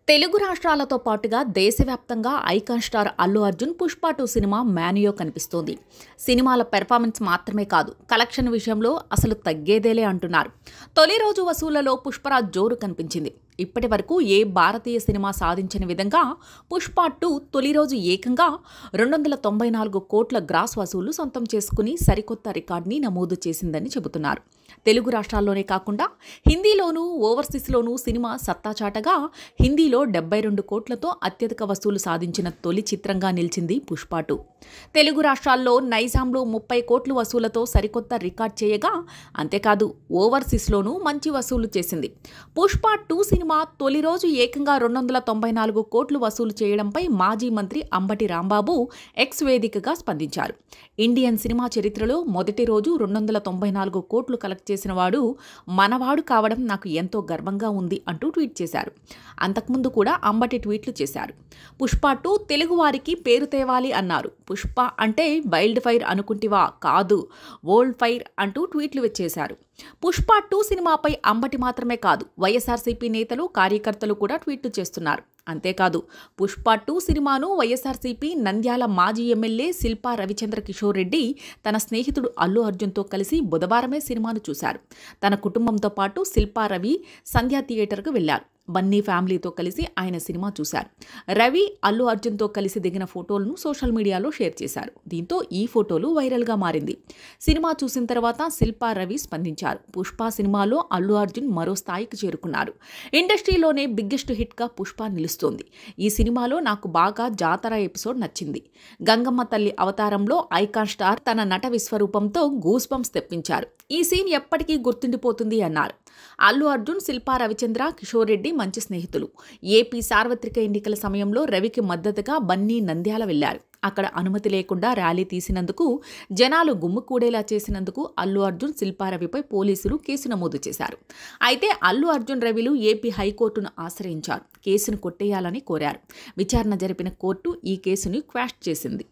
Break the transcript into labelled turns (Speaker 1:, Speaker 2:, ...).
Speaker 1: తెలుగు రాష్ట్రాలతో పాటుగా దేశవ్యాప్తంగా icon star Allu Arjun Pushpa 2 cinema మ్యానియో కనిపిస్తోంది. సినిమాల పెర్ఫార్మెన్స్ మాత్రమే కాదు, కలెక్షన్ విషయంలో అసలు తగ్గేదేలే అంటున్నారు. తొలి రోజు వసూళ్లలో పుష్పరాజ్ జోరు కనిపించింది. ఇప్పటి వరకు ఏ భారతీయ సినిమా సాధించని విధంగా పుష్ప 2 తొలి రోజు ఏకంగా 294 కోట్ల గ్రాస్ వసూళ్లు సొంతం చేసుకుని సరికొత్త రికార్డుని నమోదు చేసిందని చెబుతున్నారు. తెలుగు రాష్ట్రాల్లోనే కాకుండా హిందీలోనూ ఓవర్సీస్లోనూ సినిమా సత్తాచాటగా హిందీలో 72 కోట్లతో అత్యధిక వసూలు సాధించిన తొలి చిత్రంగా నిలిచింది పుష్ప 2. తెలుగు రాష్ట్రాల్లో నైజాంలో 30 కోట్లు వసూలతో సరికొత్త రికార్డ్ చేయగా, అంతేకాదు ఓవర్సీస్లోనూ మంచి వసూలు చేసింది. పుష్ప 2 సినిమా తొలి రోజు ఏకంగా 294 కోట్లు వసూలు చేయడంపై మాజీ మంత్రి అంబటి రాంబాబు ఎక్స్ వేదికగా స్పందించారు. ఇండియన్ సినిమా చరిత్రలో మొదటి రోజు 294 కోట్లు కలెక్ట్ చేసిన వాడు మనవాడు కావడం నాకు ఎంతో గర్వంగా ఉంది అంటూ ట్వీట్ చేశారు. అంతకుముందు కూడా అంబటి ట్వీట్లు చేశారు. పుష్ప 2 తెలుగు వారికి పేరు తేవాలి అన్నారు. పుష్ప అంటే వైల్డ్ ఫైర్ అనుకుంటివా, కాదు వరల్డ్ ఫైర్ అంటూ ట్వీట్లు వచ్చేశారు. పుష్ప 2 సినిమాపై అంబటి మాత్రమే కాదు, వైఎస్ఆర్సీపీ నేతలు కార్యకర్తలు కూడా ట్వీట్లు చేస్తున్నారు. అంతేకాదు, పుష్ప 2 సినిమాను వైఎస్ఆర్సీపీ నంద్యాల మాజీ ఎమ్మెల్యే శిల్పా రవిచంద్ర కిషోర్ రెడ్డి తన స్నేహితుడు అల్లు అర్జున్తో కలిసి బుధవారమే సినిమాను చూశారు. తన కుటుంబంతో పాటు శిల్పా రవి సంధ్యా థియేటర్కు వెళ్లారు. బన్నీ ఫ్యామిలీతో కలిసి ఆయన సినిమా చూశారు. రవి అల్లు అర్జున్తో కలిసి దిగిన ఫోటోలను సోషల్ మీడియాలో షేర్ చేశారు. దీంతో ఈ ఫోటోలు వైరల్గా మారింది. సినిమా చూసిన తర్వాత శిల్పా రవి స్పందించారు. పుష్ప సినిమాలో అల్లు అర్జున్ మరో స్థాయికి చేరుకున్నారు. ఇండస్ట్రీలోనే బిగ్గెస్ట్ హిట్గా పుష్ప నిలుస్తోంది. ఈ సినిమాలో నాకు బాగా జాతర ఎపిసోడ్ నచ్చింది. గంగమ్మ తల్లి అవతారంలో ఐకాన్ స్టార్ తన నట విశ్వరూపంతో గూస్ బంప్స్ తెప్పించారు. ఈ సీన్ ఎప్పటికీ గుర్తుండిపోతుంది అన్నారు. అల్లు అర్జున్, శిల్పా రవిచంద్ర, కిషోర్ రెడ్డి మంచి స్నేహితులు. ఏపీ సార్వత్రిక ఎన్నికల సమయంలో రవికి మద్దతుగా బన్నీ నంద్యాల వెళ్లారు. అక్కడ అనుమతి లేకుండా ర్యాలీ తీసినందుకు, జనాలు గుమ్ముకూడేలా చేసినందుకు అల్లు అర్జున్, శిల్పా రవిపై పోలీసులు కేసు నమోదు చేశారు. అయితే అల్లు అర్జున్, రవిలు ఏపీ హైకోర్టును ఆశ్రయించారు. కేసును కొట్టేయాలని కోరారు. విచారణ జరిపిన కోర్టు ఈ కేసును క్వాష్ చేసింది.